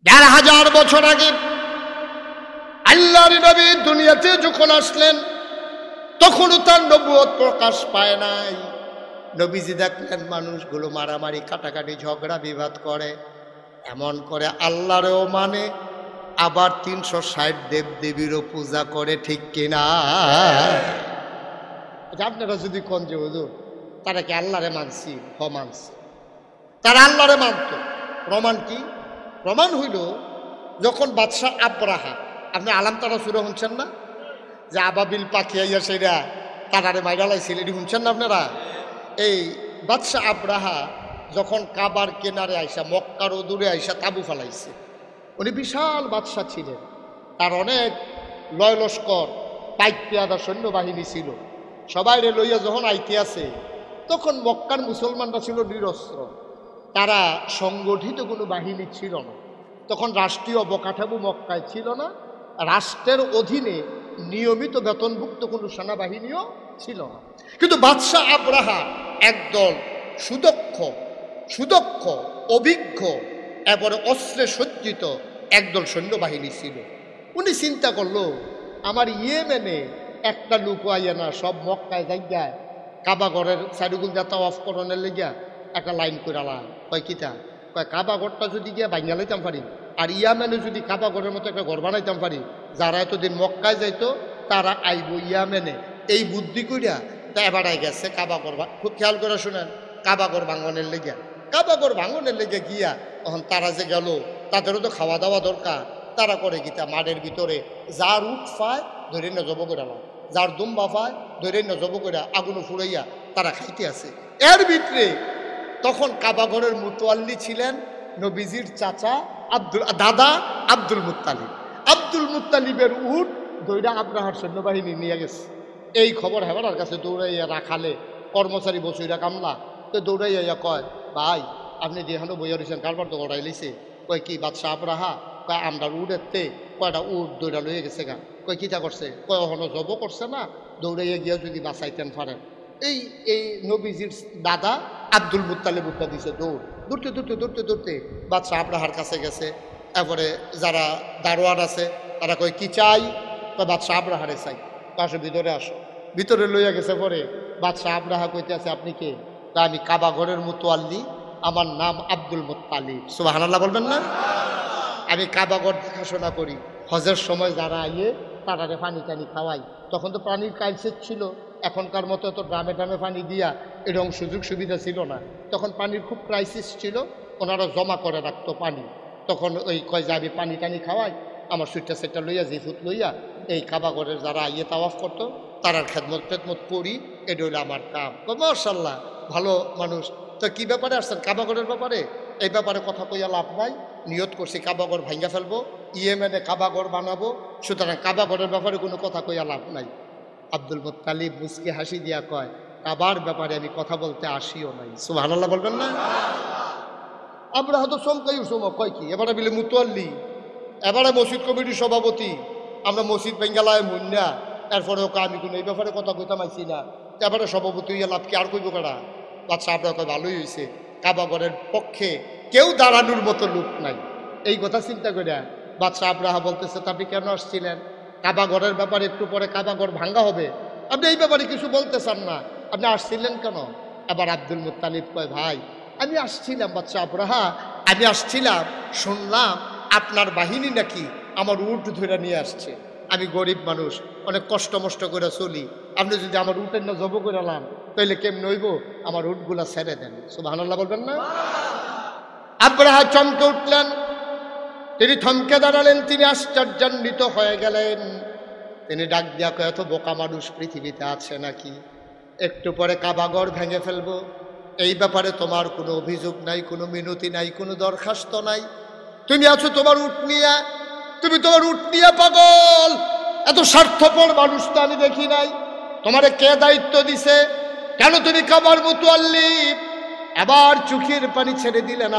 ১,৫০০ বছর আগে আল্লাহর নবী দুনিয়াতে যখন আসলেন তখনও তার নবুয়ত প্রকাশ পায় নাই। নবীজি দেখলেন মানুষগুলো মারামারি কাটাকাটি ঝগড়া বিবাদ করে, এমন করে আল্লাহরেও মানে, আবার ৩৬০ দেবদেবীরও পূজা করে, ঠিক কিনা? আপনারা যদি কোন যে হুজুর তারা কি আল্লাহরে মানছি? মানছি, তারা আল্লাহরে মানত। প্রমাণ কি? প্রমাণ হইল যখন বাদশাহ আব্রাহা, আপনি আলাম তারা সুরে শুনছেন না যে আবাবিল পাখি আইয়া সেরা তারারে মাইরা লাইছিল, এটি শুনছেন না আপনারা? এই বাদশাহ আব্রাহা যখন কাবার কেনারে আইসা, মক্কার দূরে আইসা তাবু ফালাইছে, উনি বিশাল বাদশাহ ছিলেন, তার অনেক লয় লস্কর পাইক পেয়াদা সৈন্যবাহিনী ছিল। সবাইরে লইয়া যখন আইতে আছে তখন মক্কার মুসলমানরা ছিল নিরস্ত্র, তারা সংগঠিত কোনো বাহিনী ছিল না। তখন রাষ্ট্রীয় অবকাঠামো মক্কায় ছিল না, রাষ্ট্রের অধীনে নিয়মিত বেতনভুক্ত কোনো সেনাবাহিনীও ছিল না। কিন্তু বাদশাহ আব্রাহা একদল সুদক্ষ অভিজ্ঞ এবারে অস্ত্রে সজ্জিত একদল সৈন্যবাহিনী ছিল। উনি চিন্তা করলো, আমার ইয়েমেনে একটা লোক আইয়া না সব মক্কায় জায়গায় কাবাগরের চারিগুল যা তাওয়াফ করণের লেগিয়া একটা লাইন করে আলা কয় কিতা কয় কাবাগরটা যদি গিয়া ভাঙিয়া লাইতাম পারি, আর ইয়ামেনে যদি কাবাগরের মতো একটা ঘর বানাইতাম পারি, যারা এতদিন মক্কায় যাইতো তারা আইব ইয়ামেনে, এই বুদ্ধি কইরা তা এবারাই গেছে কাবাগর। খুব খেয়াল করে শুনেন, কাবাগর ভাঙনের লেগিয়া, কাবাগর ভাঙনের লেগে গিয়া তখন তারা যে গেল, তাদেরও তো খাওয়া দাওয়া দরকার। তারা করে গীতা মাঠের ভিতরে যার উঠ পায় ধরে নজব করে আলাম, যার দুম্বা পায় ধরে নজব করে আগুন ফুরাইয়া তারা খাইতে আছে। এর ভিতরে তখন কাবাগরের মুতোয়াল্লি ছিলেন নবীজির চাচা দাদা আব্দুল মুত্তালিব। আব্দুল মুত্তালিবের উট দৈরা আব্রাহার সৈন্যবাহিনী নিয়ে গেছে। এই খবর হেবারার কাছে দৌড়াইয়া রাখালে কর্মচারী বসুইরা কামলা তো দৌড়াইয়া কয়, ভাই আপনি যেখানে বইয়া রয়েছেন কারবার তো গড়াই লিছে। কয় কি বাদশাহ আব্রাহা? কয় আমরা উঠেতে কয়টা উট দৌড়া লইয়া গেছে গা। কয় কিতা করছে? কয় ওখানে জব করছে না, দৌড়াইয়া গিয়া যদি বাঁচাইতেন পারেন। এই নবীজির দাদা আব্দুল মুত্তালিব উঠটা দিছে দৌড়, দৌড়তে বাদশাহ আব্রাহার কাছে গেছে। এরপরে যারা দারোয়ান আছে তারা কয় কি চাই? কয় বাদশাহ আব্রাহারে চাই। আসো ভিতরে আসো। ভিতরে লইয়া গেছে পরে বাদশাহ আব্রাহা কইতে আছে, আপনি কে? তা আমি কাবাগরের মুতোয়াল্লি, আমার নাম আব্দুল মুত্তালিব। সুবহানাল্লাহ বলবেন না? আমি কাবাগর দেখাশোনা করি, হজের সময় যারা আইয়ে তারারে পানি টানি খাওয়াই। তখন তো পানির কালসেট ছিল, এখনকার মতো তো ড্রামে ড্রামে পানি দিয়া এরকম সুযোগ সুবিধা ছিল না। তখন পানির খুব ক্রাইসিস ছিল, ওনারা জমা করে রাখতো পানি। তখন ওই কয় যে আমি পানি টানি খাওয়াই, আমার সুইটটা সেটটা লইয়া জিফুত লইয়া এই কাবাগরের যারা আইয়ে তাওয়াফ করতো তারার খেদমত করি, এটা হইলো আমার কাম। মাশাআল্লাহ ভালো মানুষ। তো কি ব্যাপারে আসছেন? কাবাগরের ব্যাপারে। এই ব্যাপারে কথা কইয়া লাভ নাই, নিয়ত করছি কাবাগর ভাঙ্গা ফেলবো, ইয়েমেনে কাবাগর বানাবো, সুতরাং কাবাগরের ব্যাপারে কোনো কথা কইয়া লাভ নাই। আব্দুল মুত্তালিব মুস্কি হাসি দিয়া কয়, কাবার ব্যাপারে আমি কথা বলতে আসিও নাই। সুবহানাল্লাহ বলবেন না? আমরা হয়তো চমকাই উঠবো, কয় কি এবারে বিলে মুতোয়াল্লি, এবারে মসজিদ কমিটির সভাপতি, আমরা মসজিদ বেঙ্গালায় মুন্না, এরপরে ওকে আমি কোনো এই ব্যাপারে কথা কইতাম আইছি না, এবারে সভাপতি হইয়া লাভ কি? আর কইব কেডা? বাচ্চা আপনার কয় ভালোই হয়েছে, কাবাগরের পক্ষে কেউ দাঁড়ানোর মতো লোক নাই। এই কথা চিন্তা করিয়া বাদশা আব্রাহা বলতেছে, আপনি কেন আসছিলেন? কাবাগরের ব্যাপারে একটু পরে কাবাগর ভাঙ্গা হবে, আপনি এই ব্যাপারে কিছু বলতে চান না, আপনি আসছিলেন কেন? এবার আব্দুল মুত্তালিব কয়, ভাই আমি আসছিলাম বাদশা আব্রাহা, আমি আসছিলাম, শুনলাম আপনার বাহিনী নাকি আমার উট ধরে নিয়ে আসছে। আমি গরিব মানুষ, অনেক কষ্ট মষ্ট করে চলি, আপনি যদি আমার উটের না জব করে আলাম তাইলে কেমন হইব? আমার উটগুলা ছেড়ে দেন। সুবহানাল্লাহ বলবেন না? আব্রাহা চমকে উঠলেন, তিনি থমকে দাঁড়ালেন, তিনি আশ্চর্যান্বিত হয়ে গেলেন। তিনি ডাক দিয়া কয়, এত বোকা মানুষ পৃথিবীতে আছে নাকি? একটু পরে কাবাগর ভেঙে ফেলবো, এই ব্যাপারে তোমার কোনো অভিযোগ নাই, কোনো মিনতি নাই, কোনো দরখাস্ত নাই। তুমি আছো তোমার উট নিয়ে, তুমি তোমার উট নিয়ে পাগল। এত স্বার্থপর মানুষ তো আমি দেখি নাই। তোমারে কে দায়িত্ব দিছে? কেন তুমি কাবার মুতোয়াল্লি? এবার চোখের পানি ছেড়ে দিলেন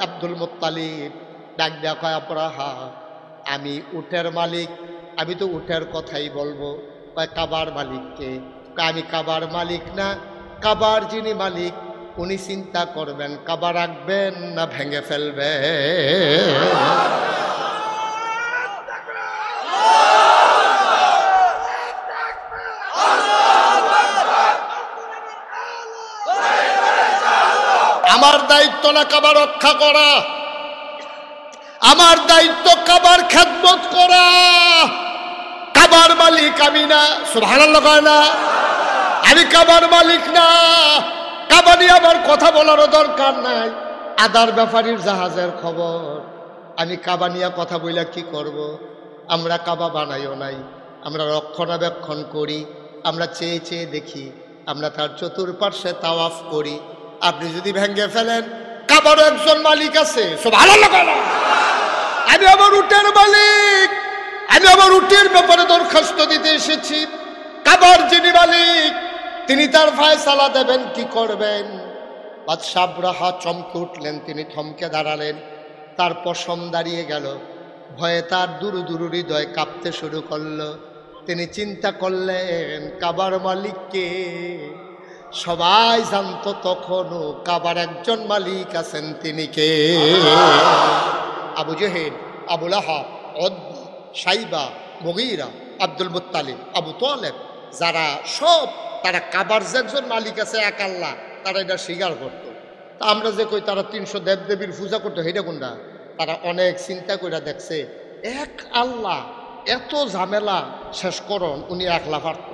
আব্দুল মুত্তালিব। ডাক দেয়া কয়, আব্রাহা আমি উটের মালিক, আমি তো উটের কথাই বলবো। কয় কাবার মালিককে? আমি কাবার মালিক না, কাবার যিনি মালিক উনি চিন্তা করবেন কাবা রাখবেন না ভেঙে ফেলবেন। দায়িত্ব না কাবা রক্ষা করা, আমার দায়িত্ব কাবার খেদমত করা। কাবার মালিক আমি না, সুবহানাল্লাহ কয় না? আমি কাবার মালিক না। কাবা নিয়ে আমার কথা বলারও দরকার নাই। আদার ব্যাপারীর জাহাজের খবর, আমি কাবা নিয়ে কথা বইলা কি করব? আমরা কাবা বানাইও নাই, আমরা রক্ষণাবেক্ষণ করি, আমরা চেয়ে চেয়ে দেখি, আমরা তার চতুর্পার্শ্বে তাওয়াফ করি। আপনি যদি ভেঙে ফেলেন, কাবারও একজন মালিক আছে, সুবহানাল্লাহ কয় না? আমি আমার উটের মালিক, আমি আমার উটের ব্যাপারে দরখাস্ত দিতে এসেছি। কাবার যিনি মালিক তিনি তার ফয়সালা দেবেন, কি করবেন। বাদশাহ আবরাহা চমকে উঠলেন, তিনি থমকে দাঁড়ালেন, তার পশম দাঁড়িয়ে গেল, ভয়ে তার দুরু দুরু হৃদয় কাঁপতে শুরু করলো। তিনি চিন্তা করলেন কাবার মালিককে। সবাই জানতো তখনও কাবার একজন মালিক আছেন, তিনি কে? Abu Jahl, Abu Lahab, Utba, শাইবা, মুগীরা, Abdul Muttalib, Abu Taleb, যারা সব তারা কাবার যে একজন মালিক আছে এক আল্লাহ, তারা এটা স্বীকার করত। তা আমরা যে কই তারা 300 দেবদেবীর পূজা করতো, সেইটা কোনটা? তারা অনেক চিন্তা করে দেখছে এক আল্লাহ এত ঝামেলা শেষ করন উনি একলা পারত।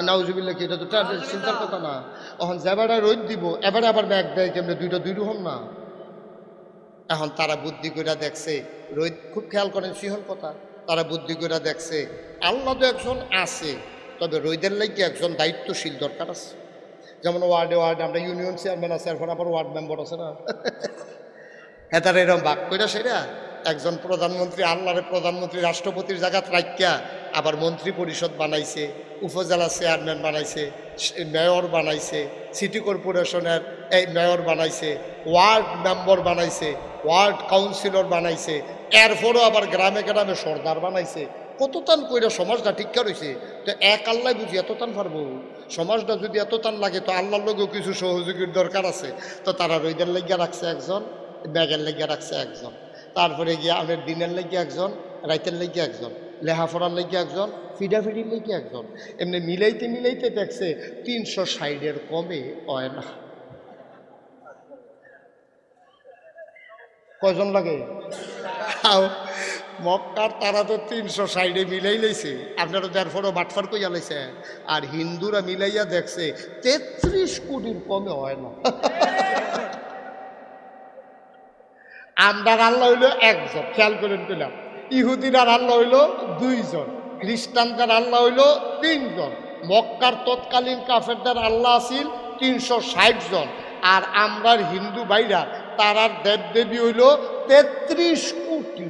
নাউজুবিল্লাহ, কি এটা তো চিন্তার কথা না। এখন যেবারে রোদ দিব এবারে আবার ব্যাগ দেয় কেমনে, দুইটা দুই রকম না। এখন তারা বুদ্ধি করে দেখছে, রোদ খুব খেয়াল করেন সিহল কথা, তারা বুদ্ধি করে দেখছে আল্লাহ তো একজন আছে, তবে রোদের লাগে একজন দায়িত্বশীল দরকার আছে। যেমন ওয়ার্ডে ওয়ার্ডে আমরা ইউনিয়ন চেয়ারম্যান আছে, এখন আবার ওয়ার্ড মেম্বার আছে না। হ্যাঁ, তারা এরকম ভাগ করে সেটা একজন প্রধানমন্ত্রী, আল্লাহরে প্রধানমন্ত্রী রাষ্ট্রপতির জায়গা রাখিয়া আবার মন্ত্রী পরিষদ বানাইছে, উপজেলা চেয়ারম্যান বানাইছে, মেয়র বানাইছে, সিটি কর্পোরেশনের এই মেয়র বানাইছে, ওয়ার্ড মেম্বার বানাইছে, ওয়ার্ড কাউন্সিলর বানাইছে, এরপরও আবার গ্রামে গ্রামে সর্দার বানাইছে। কত টান কইরা সমাজটা ঠিকঠাক রয়েছে। তো এক আল্লাহ বুঝি এত টান পারবো? সমাজটা যদি এত টান লাগে তো আল্লাহর লোকেও কিছু সহযোগীর দরকার আছে। তো তারা রইদের লেগিয়া রাখছে একজন, ব্যাগের লেগিয়া রাখছে একজন, তারপরে গিয়ে আমাদের দিনের লেগে একজন, রাইতের লেগে একজন, লেহাফড়ার লেগে একজন, ফিডাফিডির লেগে একজন। এমনি মিলাইতে মিলাইতে দেখছে 360-এর কমে হয় না। কয়জন লাগে? মক্কার তারা তো 360-এ মিলাই লাইছে, আপনারা তারপরও বাটফার কইয়া লাইছে। আর হিন্দুরা মিলাইয়া দেখছে 33 কোটির কমে হয় না। আমরার আল্লাহ হইল একজন, খেয়াল করেন পেলাম। ইহুদিরার আল্লাহ হইল 2 জন, খ্রিস্টানদের আল্লাহ হইল 3 জন, মক্কার তৎকালীন কাফেরদের আল্লাহ আছিল 360 জন। আর আমরার হিন্দু ভাইরা তারার দেবদেবী হইল 33 কোটি।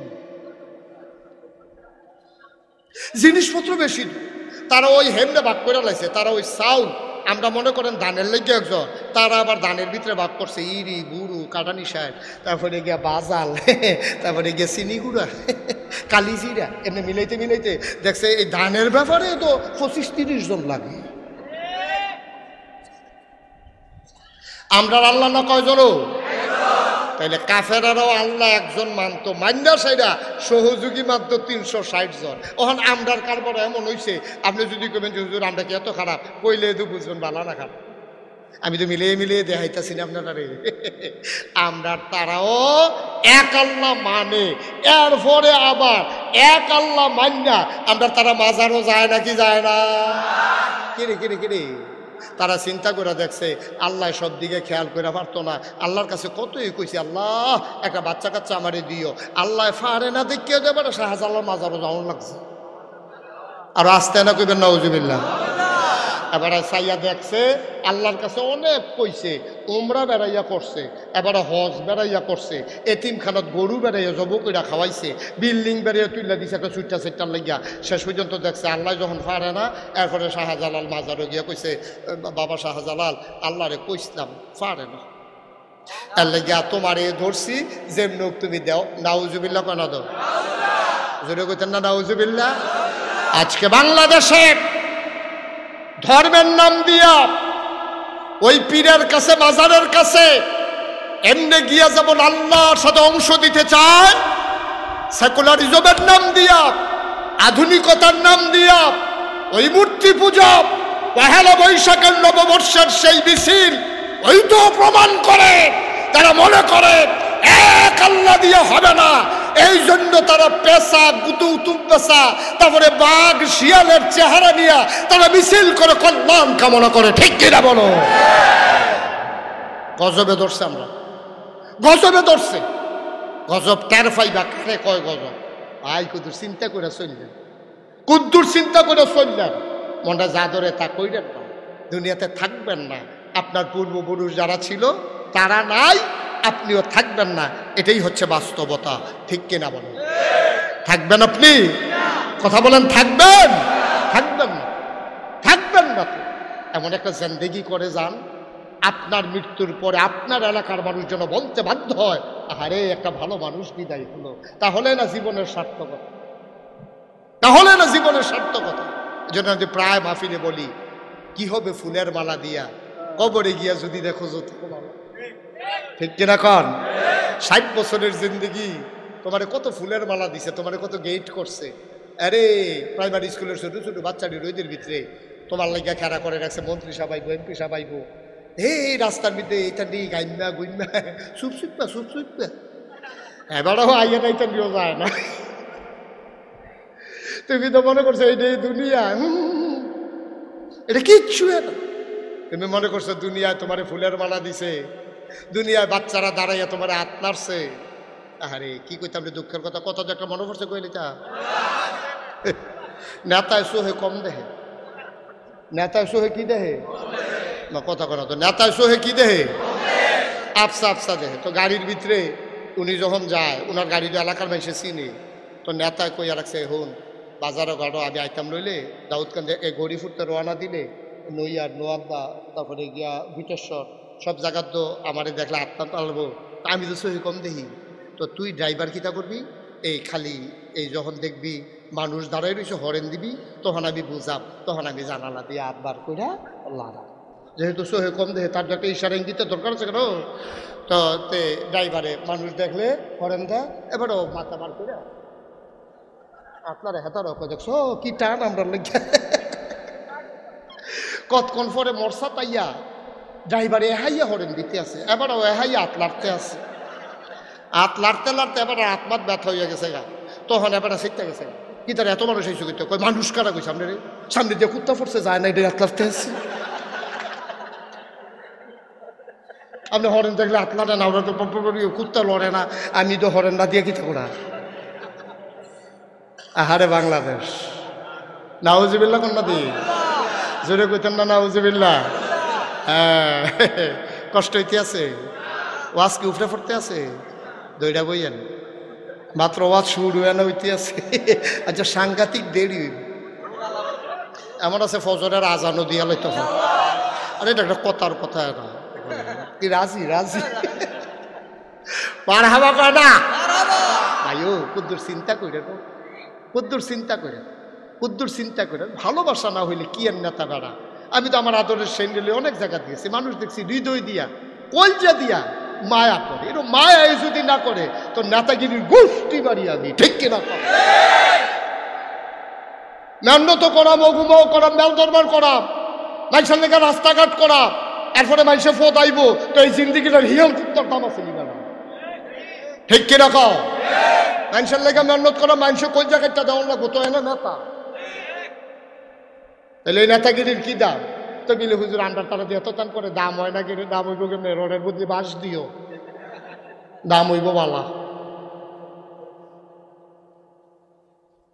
জিনিসপত্র বেশি, তারা ওই হেমনে ভাগ করে লাইছে। তারা ওই চাউল, আমরা মনে করেন ধানের লেগে একজন, তারা আবার ধানের ভিতরে ভাগ করছে ইরি, গুরু, কাটানি সার, তারপরে গিয়া বাজাল, তারপরে গিয়া চিনি গুঁড়া, কালিজিরা, এমনি মিলাইতে মিলাইতে দেখছে এই ধানের ব্যাপারে তো 25-30 জন লাগে। আমরা আল্লাহ না কয়জন? তাইলে কাফেরারও আল্লাহ একজন মানত, মান্না সেটা সহযোগী মাত্র 360 জন। ওখান আমরার কারবার এমন হয়েছে, আপনি যদি কবেন যে হুজুর আমরা কি এত খারাপ, কইলে তো বুঝবেন ভালো না খারাপ। আমি তো মিলিয়ে মিলিয়ে দেখাইতেছি না আপনারা। আমরার তারাও এক আল্লাহ মানে, এরপরে আবার এক আল্লাহ মান্না আমরা তারা মাজারও যায় নাকি যায় না? কিরে কিরে কিরে তারা চিন্তা করে দেখছে আল্লাহ সব দিকে খেয়াল করে পারতো না। আল্লাহর কাছে কতই কইছে, আল্লাহ একটা বাচ্চা কাচ্চা আমারে দিও। আল্লাহ ফারে না দেখিয়ে দেবে না, শাহজালাল মাজারও যাওয়ার লাগছে। আর আসতে না কইবেন নাউজুবিল্লাহ। এবারে চাইয়া দেখছে আল্লাহর কাছে অনেক কইছে, উমরা বেড়াইয়া করছে, এবারে হজ বেড়াইয়া করছে, এতিমখানাত গরু বেড়াইয়া জব কইরা খাওয়াইছে, বিল্ডিং বেড়াইয়া তুইলা দিছে একটা চুইটা সেটার লাগিয়া। শেষ পর্যন্ত দেখছে আল্লাহ যখন পারে না, এরপরে শাহজালাল মাজারও গিয়া কইছে, বাবা শাহজালাল আল্লাহরে কইসলাম পারে না, এর লাগিয়া তোমারে ধরছি, যেমন তুমি দাও। নাউজুবিল্লাহ কেন দাও? জোরে কইতেন না নাউজুবিল্লাহ? আজকে বাংলাদেশে ধর্মের নাম দিয়া ওই পীরের কাছে, মাজারের কাছে এমনি গিয়া যেমন আল্লাহর সাথে অংশ দিতে চায়, সেকুলারিজমের নাম দিয়া, আধুনিকতার নাম দিয়া ওই মূর্তি পূজা, পহেলা বৈশাখের নববর্ষের সেই মিছিল, ওই তো প্রমাণ করে তারা মনে করে এক আল্লাহ দিয়ে হবে না, এই জন্য তারা পেশা গুতুতুম পেশা, তারপরে বাঘ শিয়ালের চেহারা নিয়ে তারা মিছিল করে কল্যাণ কামনা করে। ঠিক কিনা বলো? গজবে ধরছে, আমরা গজবে ধরছে। গজব টের পাইবা কানে কয় গজব। আই কুদুর চিন্তা করে চললেন, কুদ্দুর চিন্তা করে চললেন, মনটা যা ধরে তা কইলেন না, দুনিয়াতে থাকবেন না। আপনার পূর্বপুরুষ যারা ছিল তারা নাই, আপনিও থাকবেন না, এটাই হচ্ছে বাস্তবতা। ঠিক কিনা বলেন? থাকবেন আপনি? কথা বলেন, থাকবেন? থাকবেন না, থাকবেন না তো এমন একটা জিন্দেগি করে যান, আপনার মৃত্যুর পরে আপনার এলাকার মানুষ যেন বলতে বাধ্য হয়, আরে একটা ভালো মানুষ বিদায় হলো। তাহলে না জীবনের সার্থকতা, তাহলে না জীবনের সার্থকতা। এই জন্য আমি প্রায় মাহফিলে বলি, কি হবে ফুলের মালা দিয়া কবরে গিয়া যদি দেখো যত। ঠিক কিনা কন? 60 বছরের জিন্দগি তোমারে কত ফুলের মালা দিছে, তোমারে কত গেট করছে। আরে প্রাইমারি স্কুলের ছোট ছোট বাচ্চাটি রোদের ভিতরে তোমার লাগিয়া খেলা করে রাখছে, মন্ত্রী সাবাইবো, এমপি সাবাইবো, এই রাস্তার মধ্যে এটা নিয়ে গাইমা গুইমা সুপ সুপা সুপ সুপা, এবারও আইয়া না, এটা নিয়েও যায় না। তুমি তো মনে করছো এই দুনিয়া, এটা কিচ্ছু না। তুমি মনে করছো দুনিয়ায় তোমার ফুলের মালা দিছে, দুনিয়ায় বাচ্চারা দাঁড়াইয়া তোমার হাত নাড়ছে। আরে কি কইতাম রে, দুঃখের কথা কত যে একটা মনে পড়ছে কইলি তা। নেতায় সোহে কম দেহে, নেতায় সোহে কি দেহে না, কথা কথা তো নেতায় সোহে কি দেহে, আফসা আফসা দেহে। তো গাড়ির ভিতরে উনি যখন যায়, ওনার গাড়ির এলাকার মানুষে চিনি, তো নেতায় কইয়া রাখছে, হুন বাজারও গাড়ো আমি আইতাম লইলে দাউদকান্দে এই গড়ি ফুটতে রওনা দিলে নইয়ার নোয়াবদা, তারপরে গিয়া ভিটেশ্বর সব জায়গার তো আমারে দেখলে আত্মা টালবো, আমি তো সহি কম দেখি। তো তুই ড্রাইভার কিতা করবি, এই খালি এই যখন দেখবি মানুষ দাঁড়াই রয়েছে হরেন দিবি, তখন আমি বুঝাম, তখন আমি জানালা দিয়ে আটবার কইরা লাড়া। যেহেতু সহে কম দেহে তার একটা ইশারা ইঙ্গিতে দরকার আছে কেন, তো তে ড্রাইভারে মানুষ দেখলে হরেন দেয়, এবারও মাথা বার করে আপনারা হেতার দেখছো কি টান আমরা লেগে। কতক্ষণ পরে মরসা তাইয়া ড্রাইভারে এহাইয়া হরেন দিতে আছে, এবারও এহাইয়া হাত লাড়তে আছে, হাত লাড়তে লাড়তে এবার আত্মাত ব্যথা হইয়া গেছে গা, তখন এবার শিখতে গেছে কি তার এত মানুষ হয়েছে কিন্তু কই মানুষ কারা কই সামনে রে, সামনে দিয়ে কুত্তা পড়ছে যায় না, এটা হাত লাড়তে আছে। আপনি হরেন দেখলে হাত লাড়ে না, ওরা তো কুত্তা লড়ে না, আমি তো হরেন না দিয়ে কি থাকুরা। আহারে বাংলাদেশ, নাউজুবিল্লাহ কন্যা দি জোরে কইতেন না নাউজুবিল্লাহ। হ্যাঁ কষ্ট হইতে আছে, ওয়াজ কি উফরে পড়তে আছে, দইটা বইয়েন মাত্র ওয়াজ শুরু এনে হইতে আছে। আচ্ছা সাংঘাতিক দেরি এমন আছে, ফজরের আজানও দিয়া লইতে হয়। আরে এটা একটা কথার কথা না, কি রাজি রাজি পার হাবা কয় না ভাইও, কুদ্দুর চিন্তা করে, কুদ্দুর চিন্তা করে, কুদ্দুর চিন্তা করে। ভালোবাসা না হইলে কি আর নেতা বেড়া। আমি তো আমার আদরের সেন্ডেলে অনেক জায়গা দিয়েছি, মানুষ দেখছি হৃদয় দিয়া কলজা দিয়া মায়া করে, এরকম মায়া যদি না করে তো নেতাগিরির গোষ্ঠী বাড়ি আমি। ঠিক কিনা? মেন্নত করাম, অগুমাও করাম, মেল দরবার করাম, মানুষের লেগে রাস্তাঘাট করাম, এরপরে মানুষের ফোদ আইব, তো এই জিন্দিগিটার হিয়াল কুত্তার দাম আছে নিবে না। ঠিক কিনা কও? মানুষের লেগে মেহনত করা, মানুষের কোন জায়গাটা দেওয়ার লাগবো, তো এনে নেতা। তাহলে এই নেতাগিরির কি দাম? তো গেলে হুজুর আন্ডার তারা দিয়ে এত টান করে, দাম হয় না গেলে, দাম হইব কেমনি, রোডের বদলে বাঁশ দিও, দাম হইব বালা।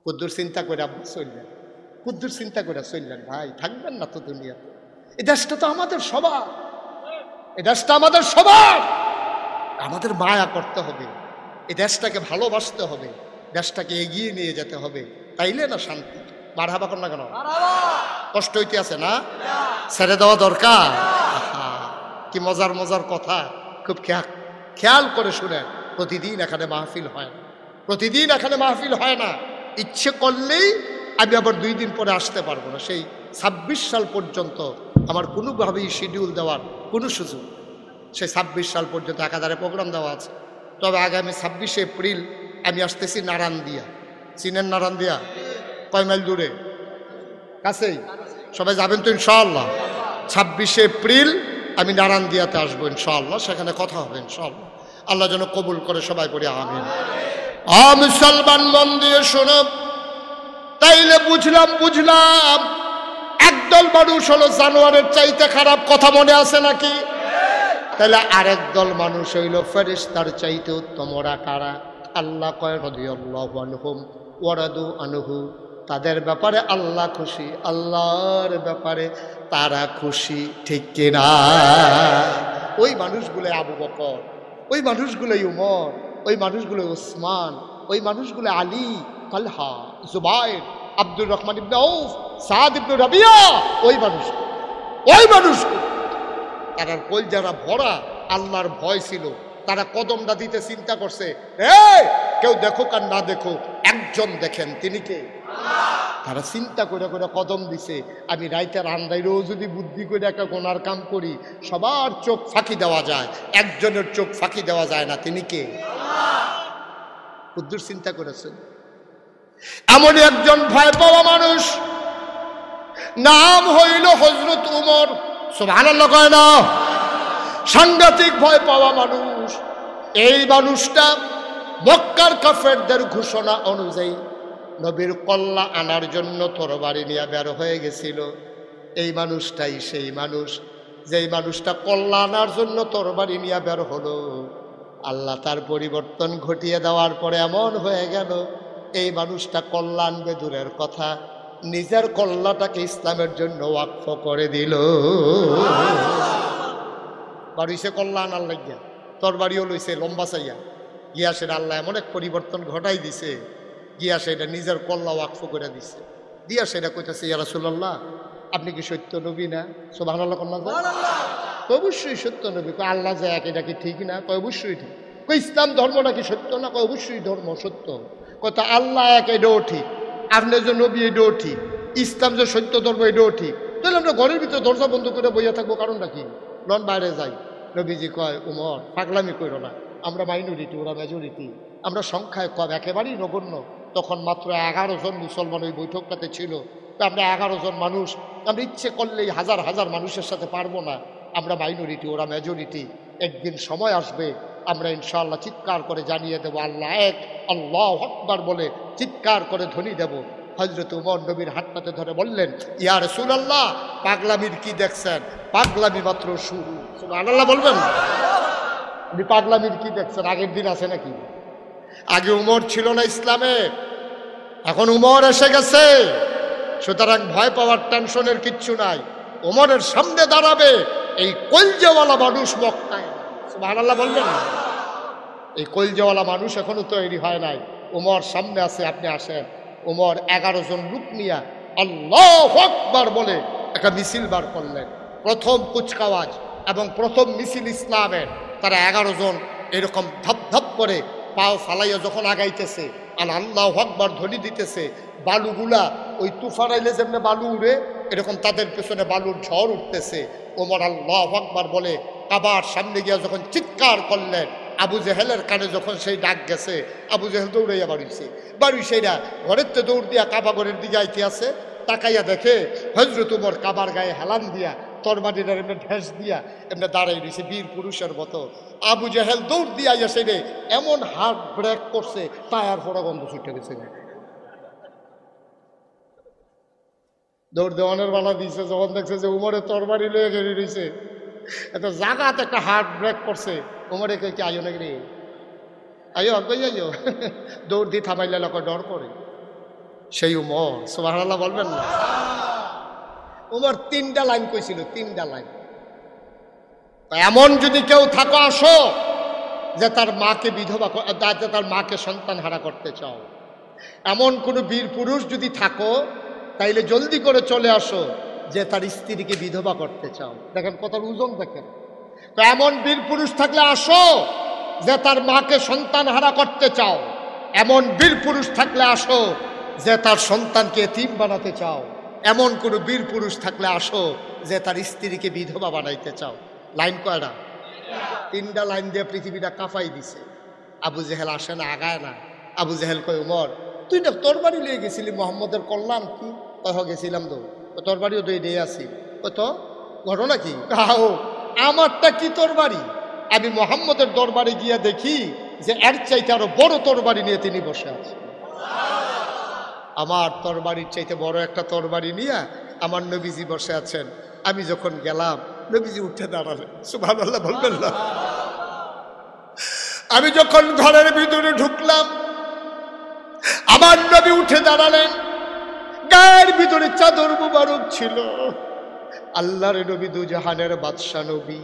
কুদ্দুর চিন্তা করে চললেন, কুদ্দুর চিন্তা করে চললেন। ভাই থাকবেন না তো দুনিয়াতে, এই দেশটা তো আমাদের সবার, এই দেশটা আমাদের সবার, আমাদের মায়া করতে হবে, এই দেশটাকে ভালোবাসতে হবে, দেশটাকে এগিয়ে নিয়ে যেতে হবে, তাইলে না শান্তি। মারহাবা কর না কেন? কষ্ট হইতে আছে না, ছেড়ে দেওয়া দরকার। কি মজার মজার কথা, খুব খেয়াল করে শুনেন। প্রতিদিন এখানে মাহফিল হয় না, প্রতিদিন এখানে মাহফিল হয় না। ইচ্ছে করলেই আমি আবার 2 দিন পরে আসতে পারবো না, সেই 26 সাল পর্যন্ত আমার কোনোভাবেই শিডিউল দেওয়ার কোনো সুযোগ, সেই 26 সাল পর্যন্ত একাধারে প্রোগ্রাম দেওয়া আছে। তবে আগামী 26 এপ্রিল আমি আসতেছি নারায়ণদিয়া। চিনেন নারায়ণদিয়া? কয় মাইল দূরে, কাছেই, সবাই যাবেন তো ইনশাআল্লাহ। 26 এপ্রিল আমি নারায়ণদিয়াতে আসবো ইনশাআল্লাহ, সেখানে কথা হবে ইনশাআল্লাহ। আল্লাহ যেন কবুল করে, সবাই পড়ি আমিন। মুসলমান মন দিয়ে শোনো, তাইলে বুঝলাম একদল মানুষ হলো জানোয়ারের চাইতে খারাপ, কথা মনে আছে নাকি? তাহলে আরেক দল মানুষ হইল ফেরেশতার চাইতে উত্তম। ওরা কারা? আল্লাহ কয় রাদিয়াল্লাহু আনহুম ওয়া রাদু আনহু, তাদের ব্যাপারে আল্লাহ খুশি, আল্লাহর ব্যাপারে তারা খুশি, ঠিক কিনা? ওই মানুষগুলো আবু বকর, ওই মানুষগুলো উমর, ওই মানুষগুলো উসমান, ওই মানুষগুলো আলী, তালহা, জুবাইর, আব্দুর রহমান ইবনে আউফ, সাদ ইবনে রাবিয়া, ওই মানুষ তারা কলজারা ভরা আল্লাহর ভয় ছিল। তারা কদমটা দিতে চিন্তা করছে, কেউ দেখুক আর না দেখুক, একজন দেখেন, তিনি কে? তারা চিন্তা করে করে কদম দিছে। আমি রাইতের আন্দাইরেও যদি বুদ্ধি করে একটা গোনার কাম করি, সবার চোখ ফাঁকি দেওয়া যায়, একজনের চোখ ফাঁকি দেওয়া যায় না, তিনি কে? বুদ্ধুর চিন্তা করেছেন। এমন একজন ভয় পাওয়া মানুষ, নাম হইল হযরত উমর। সুবহানাল্লাহ কয় না? সাংঘাতিক ভয় পাওয়া মানুষ। এই মানুষটা মক্কার কাফেরদের ঘোষণা অনুযায়ী নবীর কল্লা আনার জন্য তরবারি নিয়ে বের হয়ে গেছিল। এই মানুষটাই সেই মানুষ, যেই মানুষটা কল্লা আনার জন্য তরবারি নিয়ে বের হলো। আল্লাহ তার পরিবর্তন ঘটিয়ে দেওয়ার পরে এমন হয়ে গেল, এই মানুষটা কল্লা আনবে দূরের কথা, নিজের কল্লাটাকে ইসলামের জন্য ওয়াকফ করে দিল। বাড়িছে কল্লা আনার লাগিয়া, তরবারিও লইছে লম্বা চাইয়া, গিয়া সেটা আল্লাহ এমন এক পরিবর্তন ঘটাই দিছে, গিয়া সেটা নিজের কল্লা ওয়াকফ করে দিছে। দিয়া সেটা কইতেছে, ইয়া রাসূলুল্লাহ আপনি কি সত্য নবী না? সুবহানাল্লাহ কন্যা, অবশ্যই সত্য নবী। কয় আল্লাহ যে এক, এটা কি ঠিক না? কয় অবশ্যই ঠিক। কয় ইসলাম ধর্মটা কি সত্য না? কয় অবশ্যই ধর্ম সত্য। কয় তা আল্লাহ এক, এটাও ঠিক, আপনি যে নবী এটাও ঠিক, ইসলাম যে সত্য ধর্ম এটাও ঠিক। তাহলে আমরা ঘরের ভিতরে দরজা বন্ধ করে বইয়া থাকবো, কারণটা কি? নন বাইরে যাই। নবীজি কয়, উমর পাগলামি করো না, আমরা মাইনরিটি, ওরা মেজরিটি, আমরা সংখ্যায় কম, একেবারেই নগণ্য। তখন মাত্র 11 জন মুসলমান ওই বৈঠকটাতে ছিল। তো আমরা 11 জন মানুষ, আমরা ইচ্ছে করলেই হাজার হাজার মানুষের সাথে পারবো না, আমরা মাইনরিটি, ওরা মেজরিটি। একদিন সময় আসবে, আমরা ইনশাআল্লাহ চিৎকার করে জানিয়ে দেবো আল্লাহ এক, আল্লাহু আকবার বলে চিৎকার করে ধ্বনি দেব। হযরত উমর নবীর হাতটাতে ধরে বললেন, ইয়া রাসূলুল্লাহ পাগলামির কি দেখছেন? পাগলামি মাত্র শুরু। সুবহানাল্লাহ বলবেন? আপনি পাগলামির কি দেখছেন? আগের দিন আছে নাকি? আগে উমর ছিল না ইসলামে, এখন উমর এসে গেছে। সুতরাং ভয় পাওয়ার টেনশনের কিচ্ছু নাই। উমরের সামনে দাঁড়াবে এই কলজাওয়ালা মানুষ মক্কায়। সুবহানাল্লাহ বলবেন? এই কলজাওয়ালা মানুষ এখনো তৈরি হয় নাই। উমর সামনে আছে, আপনি আসেন। উমর 11 জন লোক নিয়ে আল্লাহু আকবার বলে একটা মিছিল বার করলেন। প্রথম কুচকাওয়াজ এবং প্রথম মিছিল ইসলামের। তারা 11 জন এরকম ধপ ধপ করে পাও ফালাইয়া যখন আগাইতেছে আর আল্লাহু আকবার ধ্বনি দিতেছে, বালুগুলা ওই তুফান আইলে যেমনি বালু উড়ে, এরকম তাদের পেছনে বালুর ঝড় উঠতেছে। ওমর আল্লাহু আকবার বলে কাবার সামনে গিয়া যখন চিৎকার করলেন, আবু জেহেলের কানে যখন সেই ডাক গেছে, আবু জেহেল দৌড়াইয়া বাড়ি সেইরা ঘরের তো দৌড় দিয়া কাবা ঘরের দিকে আইতে আছে। তাকাইয়া দেখে হযরত উমর কাবার গায়ে হেলান দিয়া, তরবারির এমনি ঢেস দিয়া এমনি দাঁড়াই রয়েছে বীর পুরুষের মতো। আবু জেহেল দৌড় দিয়া আইয়া সেইরে এমন হার্ট ব্রেক করছে, টায়ার ফোড়া গন্ধ ছুটে গেছে। দৌড় দেওয়ানের বানা দিয়েছে, যখন দেখছে যে উমরের তরবারি লয়ে গেড়ে রয়েছে, এত জাগাত একটা হার্ট ব্রেক করছে। উমরে কে আইও নাকি রে, আইও কই আইও, দৌড় দিয়ে থামাইলে লোক ডর করে। সেই উমর, সুবহানাল্লাহ বলবেন না? উমর 3টা লাইন কইছিল, 3টা লাইন। এমন যদি কেউ থাকো আসো যে তার মাকে বিধবা, তার মাকে সন্তান হারা করতে চাও, এমন কোনো বীর পুরুষ যদি থাকো তাইলে জলদি করে চলে আসো যে তার স্ত্রীকে বিধবা করতে চাও। দেখেন কথার ওজন দেখেন। তো এমন বীর পুরুষ থাকলে আসো যে তার মাকে সন্তান হারা করতে চাও, এমন বীর পুরুষ থাকলে আসো যে তার সন্তানকে এতিম বানাতে চাও, এমন কোনো বীর পুরুষ থাকলে আসো যে তার স্ত্রীকে বিধবা বানাইতে চাও। লাইন কয়টা? 3টা লাইন দিয়ে পৃথিবীটা কাঁপাই দিছে। আবু জেহেল আসে না, আগায় না। আবু জেহেল কয়, উমর তুই না তরবারি লিয়ে গেছিলি, মোহাম্মদের কল্যাণ কি? কয় গেছিলাম তো, তরবারিও তো দিয়ে আসি। কত ঘটনা কি? কাও আমারটা কি তরবারি? আমি মোহাম্মদের দরবারে গিয়া দেখি যে এর চাইতে আরো বড় তরবারি নিয়ে তিনি বসে আছেন। আমার তরবারির চাইতে বড় একটা তরবারি নিয়ে আমার নবীজি বসে আছেন। আমি যখন গেলাম, নবীজি উঠে দাঁড়ালেন। সুবহানাল্লাহ বলবেন না? আমি যখন ঘরের ভিতরে ঢুকলাম, আমার নবী উঠে দাঁড়ালেন। গায়ের ভিতরে চাদর মুবারক ছিল। আল্লাহর নবী, দুজাহানের বাদশা নবী,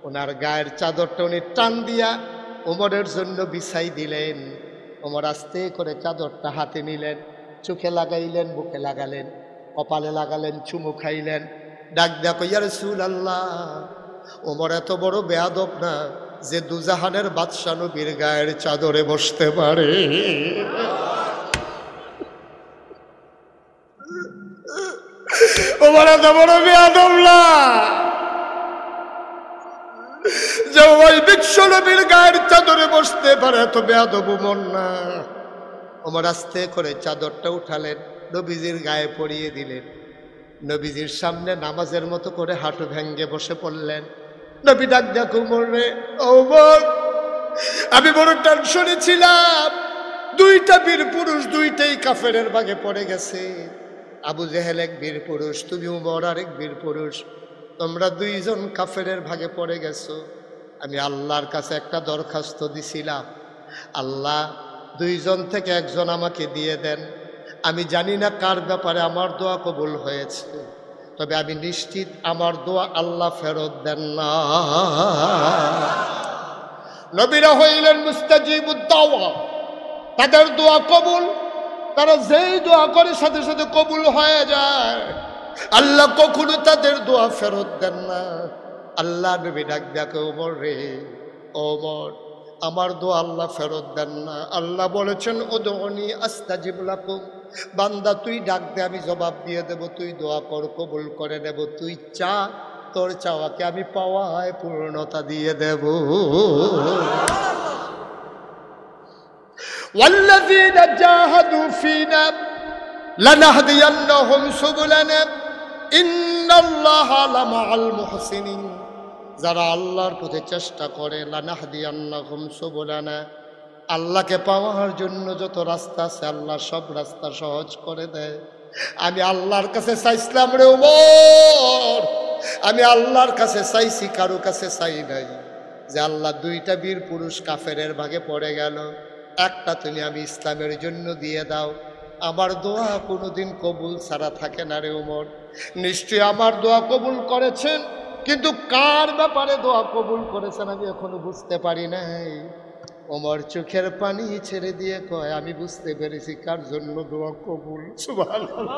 ওনার গায়ের চাদরটা উনি টান দিয়া ওমরের জন্য বিছাই দিলেন। ওমর আস্তে করে চাদরটা হাতে নিলেন, চোখে লাগাইলেন, বুকে লাগালেন, কপালে লাগালেন, চুমু খাইলেন। ডাক দেখো, ইয়া রাসূলুল্লাহ, ওমর এত বড় বেয়াদব না যে দুজাহানের বাদশা নবীর গায়ের চাদরে বসতে পারে। ওমর এত বড় বেয়াদব না যে ওই বিশ্ব নবীর গায়ের চাদরে বসতে পারে, এত বেয়াদব ওমর না। ওমর আস্তে করে চাদরটা উঠালেন, নবীজির গায়ে পরিয়ে দিলেন। নবীজির সামনে নামাজের মতো করে হাঁটু ভেঙ্গে বসে পড়লেন। নবী ডাক দেখো, ওমর রে, ওমর, আমি বড় টেনশনে ছিলাম। দুইটা বীর পুরুষ, দুইটাই কাফেরের ভাগে পড়ে গেছে। আবু জেহেল এক বীর পুরুষ, তুমি ওমর আরেক বীর পুরুষ। তোমরা দুইজন কাফেরের ভাগে পড়ে গেছো। আমি আল্লাহর কাছে একটা দরখাস্ত দিছিলাম, আল্লাহ দুইজন থেকে একজন আমাকে দিয়ে দেন। আমি জানি না কার ব্যাপারে আমার দোয়া কবুল হয়েছে, তবে আমি নিশ্চিত আমার দোয়া আল্লাহ ফেরত দেন না। নবীরা হইলেন মুস্তাজিবুদ দাওয়া, তাদের দোয়া কবুল। তারা যেই দোয়া করে সাথে সাথে কবুল হয়ে যায়। আল্লাহ কখনো তাদের দোয়া ফেরত দেন না। আল্লাহ নবী ডাক দেখে, ওমর রে, ওমর, আমার দোয়া আল্লাহ ফেরত দেন না। আল্লাহ বলেছেন, উদউনি আস্তাজিব লাকুম, বান্দা তুই ডাক দে, আমি জবাব দিয়ে দেব। তুই দোয়া কর, কবুল করে নেব। তুই চা, তোর চাওয়াকে আমি পাওয়ায় পূর্ণতা দিয়ে দেব। ওয়াল্লাযীনা জাহাদু ফীনা লানাহদিয়ান্নাহুম সুবুলানা ইন্নাল্লাহা লামাআল মুহসিনিন। যারা আল্লাহর পথে চেষ্টা করে, লানাহদিয়ান্নাহুম সুবুলানা, আল্লাহকে পাওয়ার জন্য যত রাস্তা আছে আল্লাহ সব রাস্তা সহজ করে দেয়। আমি আল্লাহর কাছে চাইছিলাম রে ওমর, আমি আল্লাহর কাছে চাইছি, কারো কাছে চাই নাই। যে আল্লাহ দুইটা বীর পুরুষ কাফেরের ভাগে পড়ে গেল, একটা তুমি আমি ইসলামের জন্য দিয়ে দাও। আমার দোয়া কোনোদিন কবুল ছাড়া থাকে না রে ওমর। নিশ্চয়ই আমার দোয়া কবুল করেছেন, কিন্তু কার ব্যাপারে দোয়া কবুল করেছেন আমি এখনো বুঝতে পারি নাই। ওমর চোখের পানি ছেড়ে দিয়ে কয়, আমি বুঝতে পেরেছি কার জন্য দোয়া কবুল। সুবহানাল্লাহ।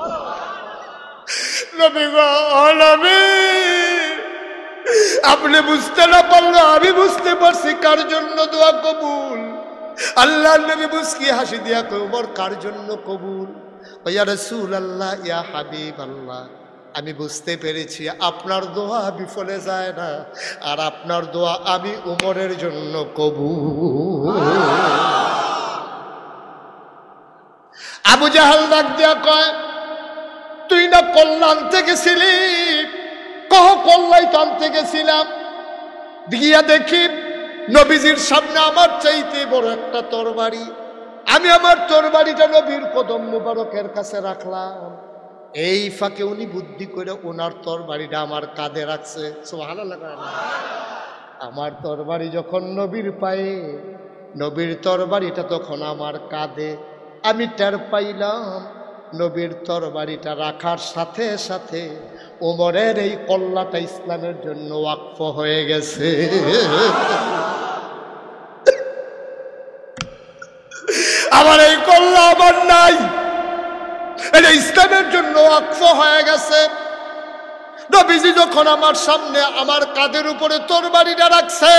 নবী গো, নবী, আপনি বুঝতে না পারলে আমি বুঝতে পারছি কার জন্য দোয়া কবুল। আল্লাহ নবী মুস্কি হাসি দিয়া কয়, ওমর কার জন্য কবুল? ইয়া রাসূলুল্লাহ, ইয়া হাবিবাল্লাহ, আমি বুঝতে পেরেছি আপনার দোয়া বিফলে যায় না, আর আপনার দোয়া আমি ওমরের জন্য কবুল। আবু জাহাল ডাক দিয়া কয়, তুই না কল্যাণ থেকে ছিলি? কহ, কল্যাণ তো আনতে গেছিলাম। গিয়া দেখি নবীজির সামনে আমার চাইতে বড় একটা তরবারি। আমি আমার তরবারিটা নবীর কদম মুবারকের কাছে রাখলাম। এই ফাঁকে উনি বুদ্ধি করে ওনার তরবারিটা আমার কাঁধে রাখছে। সুবহানাল্লাহ। আমার তরবারি যখন নবীর পায়ে, নবীর তরবারিটা তখন আমার কাঁধে। আমি টের পাইলাম নবীর তরবারিটা রাখার সাথে সাথে ওমরের এই কল্লাটা ইসলামের জন্য ওয়াকফ হয়ে গেছে। আমার এই কল্লা আমার নাই, এটা ইসলামের জন্য ওয়াকফ হয়ে গেছে। নবীজি যখন আমার সামনে আমার কাঁধের উপরে তরবারিটা রাখছে,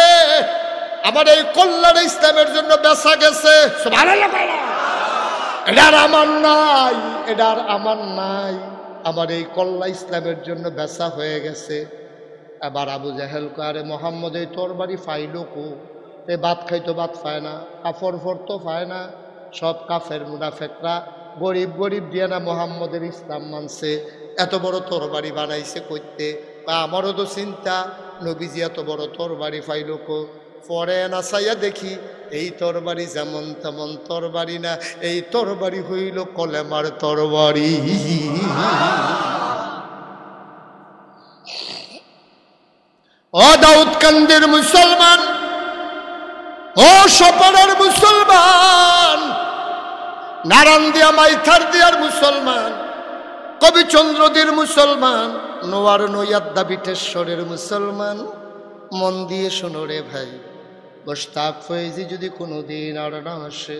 আমার এই কল্যাণ ইসলামের জন্য বেচা গেছে। সুবহানাল্লাহ। এটার আমার নাই, এটার আমার নাই, আমার এই কল্লা ইসলামের জন্য বেচা হয়ে গেছে। এবার আবু জাহেল আরে মোহাম্মদ এই তরবারি ফাইলো কো? এ ভাত খাইতো ভাত পায় না, কাপড় পরতো পায় না। সব কাফের মুনাফেকরা গরিব গরিব দিয়ে না মোহাম্মদের ইসলাম মানছে। এত বড় তরবারি বানাইছে করতে। আমারও তো চিন্তা, নবীজি এত বড় তরবারি পাইল কো? পরে নাসাইয়া দেখি এই তরবারি যেমন তেমন তরবারি না, এই তরবারি হইল কলেমার তরবারি। ও দাউদকান্দির মুসলমান, ও সপাড়ার মুসলমান, নারায়ণদিয়া মাইথার দিয়ার মুসলমান, কবিচন্দ্রদির মুসলমান, নোয়ার নৈয়াদ্দা বিঠেশ্বরের মুসলমান, মন দিয়ে শোনো রে ভাই, মোশতাক ফয়েজি যদি কোনোদিন আর না আসে,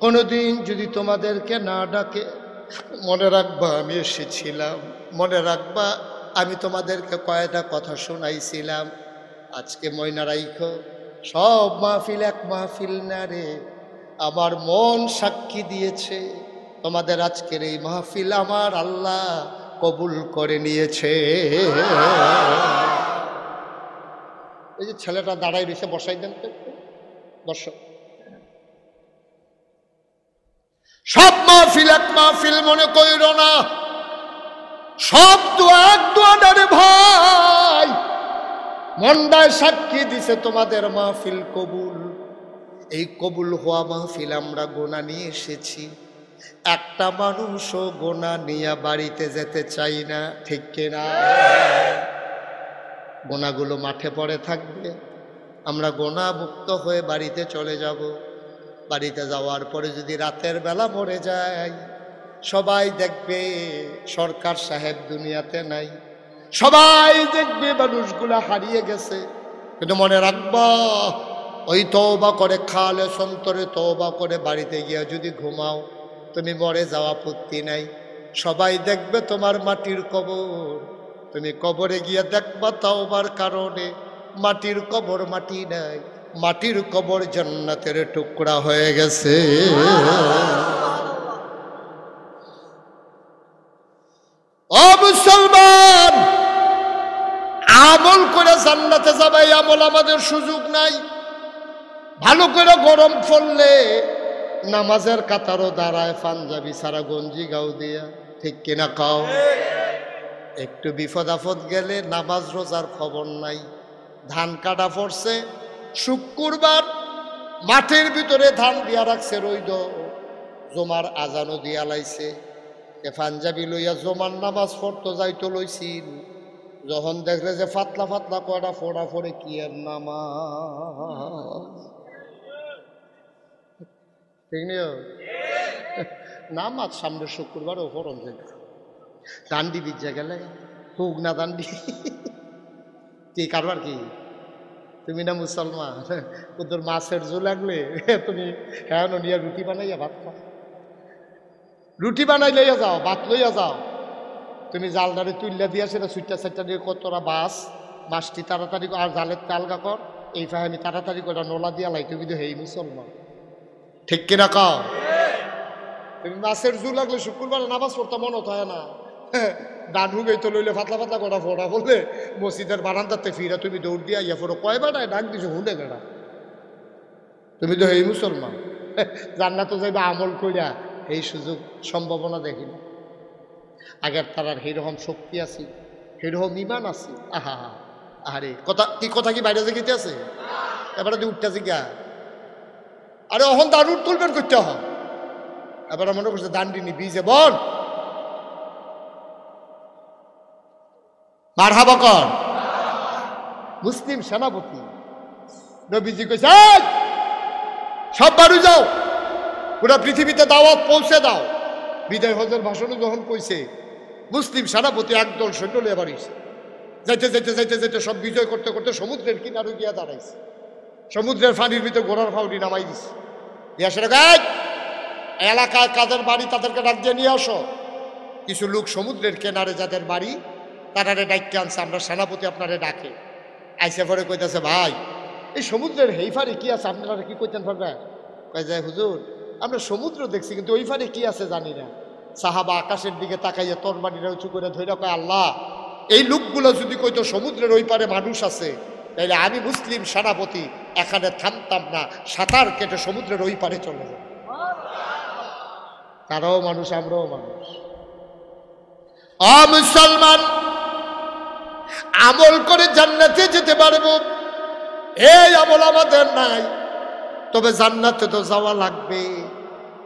কোনোদিন যদি তোমাদেরকে না ডাকে, মনে রাখবা আমি এসেছিলাম, মনে রাখবা আমি তোমাদেরকে কয়টা কথা শোনাইছিলাম। আজকে ময়না রাইখো, সব মাহফিল এক মাহফিল না রে, আমার মন সাক্ষী দিয়েছে তোমাদের আজকের এই মাহফিল আমার আল্লাহ কবুল করে নিয়েছে। এই যে ছেলেটা দাঁড়াই রয়েছে, বসাই দেন তো, বস। সব মাহফিল এক মাহফিল মনে কইর না, সব দোয়া এক দোয়া না রে ভাই। মন্ডায় সাক্ষী দিছে তোমাদের মাহফিল কবুল। এই কবুল হওয়া মাহফিল আমরা গোনা নিয়ে এসেছি, একটা মানুষও গোনা নিয়ে বাড়িতে যেতে চাই না, ঠিক কিনা? গোনাগুলো মাঠে পড়ে থাকবে, আমরা গোনা মুক্ত হয়ে বাড়িতে চলে যাব। বাড়িতে যাওয়ার পরে যদি রাতের বেলা মরে যায়, সবাই দেখবে সরকার সাহেব দুনিয়াতে নাই, সবাই দেখবে মানুষগুলা হারিয়ে গেছে। কিন্তু মনে রাখবা, ওই তওবা করে খালে সন্তরে তওবা করে বাড়িতে গিয়া যদি ঘুমাও, তুমি মরে যাওয়া আপত্তি নাই, সবাই দেখবে তোমার মাটির কবর। তুমি কবরে গিয়া দেখবা তওবার কারণে মাটির কবর মাটি নাই, মাটির কবর জান্নাতের টুকরা হয়ে গেছে। ও মুসলমান, আমল করে জান্নাতে যাবে, এই আমল আমাদের সুযোগ নাই। ভালো করে গরম পড়লে নামাজের কাতারও দাঁড়ায় পাঞ্জাবি সারা গঞ্জি গাও দিয়া, ঠিক কিনা খাও? একটু বিপদ আপদ গেলে নামাজ রোজার খবর নাই। ধান কাটা পড়ছে শুক্রবার, মাঠের ভিতরে ধান দিয়া রাখছে রইদ, জমার আজানও দিয়া লাইছে, পাঞ্জাবি লইয়া জমার নামাজ পড়তো যাইতো লইছিল, যখন দেখলে যে ফাতলা ফাতলা কয়টা ফোড়া ফোড়ে কি আর নামাজ, ঠিক নিও নামাজ সামনে শুক্রবার ও ফরন দান্ডি বিজ্জা গেলে হুক না দান্ডি কি কারবার কি? তুমি না মুসলমান, তোর মাছের জো লাগলে তুমি হ্যাঁ নিয়ে রুটি বানাইয়া ভাত খাও, রুটি বানাই লইয়া যাও, ভাত লইয়া যাও। তুমি জালদারে তুললা দিয়া সেটা সুইটা সাইটটা দিয়ে কতটা বাসটি তাড়াতাড়ি আর জালের তালগা কর, এই ফাহামি তাড়াতাড়ি করে নোলা দিয়া লাই, তুমি তো হেই মুসলমান, ঠিক কিনা কাও? তুমি মাছের জু লাগলে শুক্রবার নামাজ পড়তে মনে হয় না, ডান হুগেই তো লইলে ফাতলা ফাতলা করা ফোড়া বললে মসজিদের বারান্দাতে ফিরা তুমি দৌড় দিয়া ইয়া ফোড়ো কয় বেড়ায় ডাক দিছো হুঁডে বেড়া, তুমি তো এই মুসলমান। জান্নাত যাইবা আমল কইরা, এই সুযোগ সম্ভাবনা দেখি না। আগের তারার সেইরকম শক্তি আছে, সেইরকম ইমান আছে। আহা আরে কথা কি বাইরে যেতে আছে? এবারে তুই উঠতে গা, আরে অহন দান উঠ তুলবেন করতে হয়। এবারে মনে করছে দান্ডিনী বিজে বল মারহাবা কর। মুসলিম সেনাপতি নবীজি কইছে সব বাড়ি যাও, পুরা পৃথিবীতে দাওয়াত পৌঁছে দাও। বিদায় হজের ভাষণে যখন কইছে, মুসলিম সেনাপতি একদল সৈন্য লিয়ে বাড়িছে, যাইতে যাইতে যাইতে যাইতে সব বিজয় করতে করতে সমুদ্রের কিনারে গিয়া দাঁড়াইছে। সমুদ্রের পানির ভিতরে ঘোড়ার ফাউডি নামাই দিছে, এলাকায় কাদের বাড়ি তাদেরকে ডাক দিয়ে নিয়ে আসো। কিছু লোক সমুদ্রের কেনারে যাদের বাড়ি তারারে ডাইকে আনছে, আমরা সেনাপতি আপনারে ডাকে। আইসে পরে কইতেছে, ভাই এই সমুদ্রের হেই ফারে কি আছে আপনারা কি কইতেন পারবে? কই যায়, হুজুর আমরা সমুদ্র দেখছি কিন্তু ওই ফারে কি আছে জানি না। সাহাবা আকাশের দিকে তাকাইয়া তরবারিরা উঁচু করে ধরে কয়, আল্লাহ এই লোকগুলো যদি কইতো সমুদ্রের ওই পারে মানুষ আছে, তাইলে আমি মুসলিম সেনাপতি এখানে থামতাম না, সাঁতার কেটে সমুদ্রের ওই পারে চলে যাব। তারাও মানুষ, আমরাও মানুষ। মুসলমান আমল করে জান্নাতে যেতে পারবো, এই আমল আমাদের নাই। তবে জান্নাতে তো যাওয়া লাগবে।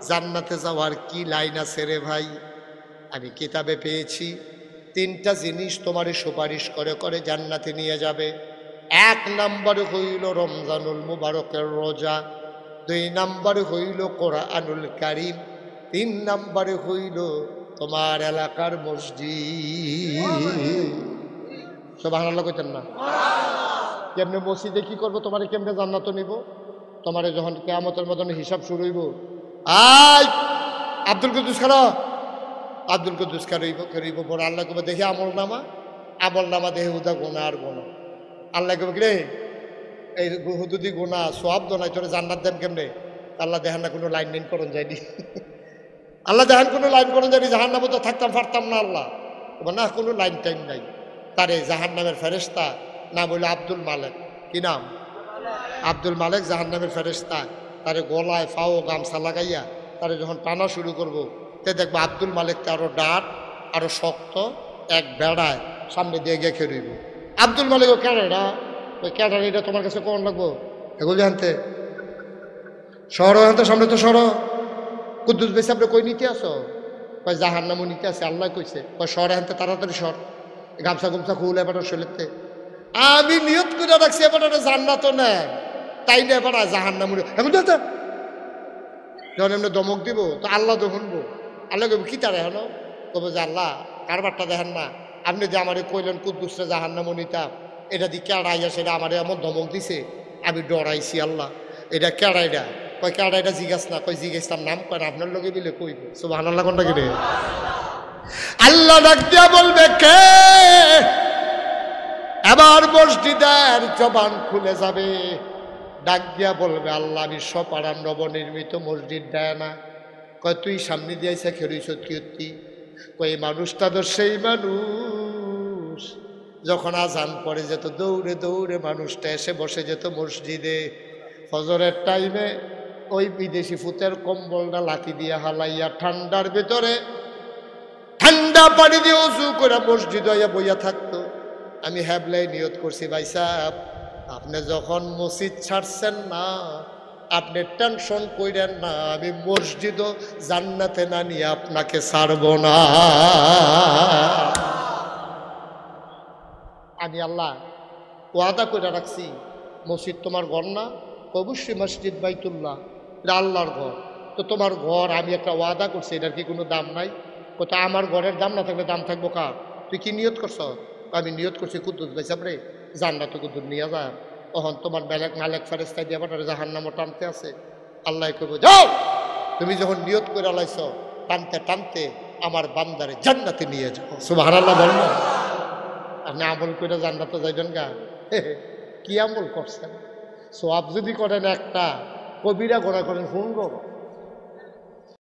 জান্নাতে যাওয়ার কি লাইন আছে রে ভাই? আমি কিতাবে পেয়েছি 3টা জিনিস তোমারে সুপারিশ করে করে জান্নাতে নিয়ে যাবে। 1 নম্বরে হইল রমজানুল মুবারকের রোজা, 2 নম্বরে হইল কোরআনুল কারীম, 3 নম্বরে হইল তোমার এলাকার মসজিদ। সুবহানাল্লাহ কইতেন না? কেমনে মসজিদে কি করবো? তোমারে কেমনে জান্নাত নিব? তোমারে যখন কিয়ামতের মতন হিসাব শুরু হইব, আই আব্দুল কুদ্দুস খারা, আব্দুল কুদ্দুস করিব পরে আল্লাহ কবে দেখে আমল নামা দেখে উদা গোনা আর গোনা। আল্লাহ কবে রে এই হুদুদি গোনা সব দোনাই তোরে জান্নাত দেন কেমনে? আল্লাহ দেখেন না কোনো লাইন করন যায়নি। আল্লাহ দেখেন কোনো লাইন করন যায়নি, জাহান নামে তো থাকতাম পারতাম না। আল্লাহ না কোনো লাইন টাইম নাই। তারে জাহান নামের ফেরেস্তা না বলে আব্দুল মালেক, কি নাম? আব্দুল মালেক জাহান নামের ফেরেস্তা। তারে গলায় ফাও গামছা লাগাইয়া তারে যখন টানা শুরু করবো, তে দেখবো আব্দুল মালিককে আরো ডাট আরো শক্ত এক বেড়ায় সামনে দিয়ে গেখে রইব। আব্দুল মালিক ও ক্যাডারা, ওই ক্যাডারিটা তোমার কাছে কোন লাগবো? এগুলো জানতে শহর হানতে সামনে তো সর। কুদ্দুস বেশি আপনি কই নিতে আসো? কয় জাহান নামও নিতে আসে, আল্লাহ কইছে। কয় শহরে হানতে তাড়াতাড়ি সর, গামছা গুমছা খুলে এবার শরীরতে। আমি নিয়ত করে রাখছি এবার জান্নাত নেয়, তাই না এবার জাহান নাম এখন যখন এমনি দমক দিব তো আল্লাহ তো শুনবো। আল্লাহ কব কি তারা হেন? কব যে আল্লাহ কারবারটা দেখেন না, আপনি যে আমার কইলেন কুদ্দুসরা জাহান নামও নিতাম, এটা দিয়ে কেড়াইয়া সেটা আমার এমন ধমক দিছে আমি ডরাইছি। আল্লাহ এটা কেড়াইটা কয় কেড়াইটা জিজ্ঞাস না, কয় জিজ্ঞাসলাম নাম কয় আপনার লগে দিলে কইব। সুবহানাল্লাহ কোনটা কি রে? আল্লাহ ডাক দিয়া বলবে কে? এবার মসজিদের জবান খুলে যাবে, ডাক দিয়া বলবে আল্লাহ আমি সপাড়ার নবনির্মিত মসজিদ দেয় না। কয় তুই সামনে দিয়েছে খেরুই সত্যি? কই মানুষটা তো সেই মানুষ যখন আজান পড়ে যেত দৌড়ে দৌড়ে মানুষটা এসে বসে যেত মসজিদে ফজরের টাইমে, ওই বিদেশি ফুতের কম্বলটা লাথি দিয়া হালাইয়া ঠান্ডার ভিতরে ঠান্ডা পানি দিয়ে উঁচু করে মসজিদ হইয়া বইয়া থাকতো। আমি হ্যাবলাই নিয়ত করছি ভাই সাহেব আপনি যখন মসজিদ ছাড়ছেন না আপনি টেনশন কইরেন না, আমি মসজিদও জান্নাতে না নিয়ে আপনাকে ছাড়ব না। আমি আল্লাহ ওয়াদা করে রাখছি মসজিদ তোমার ঘর না? অবশ্যই মসজিদ বাইতুল্লাহ এটা আল্লাহর ঘর। তো তোমার ঘর আমি একটা ওয়াদা করছি, এটার কি কোনো দাম নাই? কত আমার ঘরের দাম না থাকলে দাম থাকবো কার? তুই কি নিয়ত করছ? আমি নিয়ত করছি কুদ্দুস ভাই সাহেব রে জান্নাতে কুদ্দুস নিয়ে যা। তখন তোমার মালেক ফেরেস্তায় দিয়ে আবার জাহান্নামও টানতে আছে। আল্লাহ কইব যাও, তুমি যখন নিয়ত করে আলাইছ টানতে টানতে আমার বান্দারে জান্নাতে নিয়ে যাও। সুবহানাল্লাহ বল না? আপনি আমল করে জান্নাতে যাইবেন গা? কি আমল করছেন? সওয়াব যদি করেন একটা, কবিরা গোনা করেন শুনবো।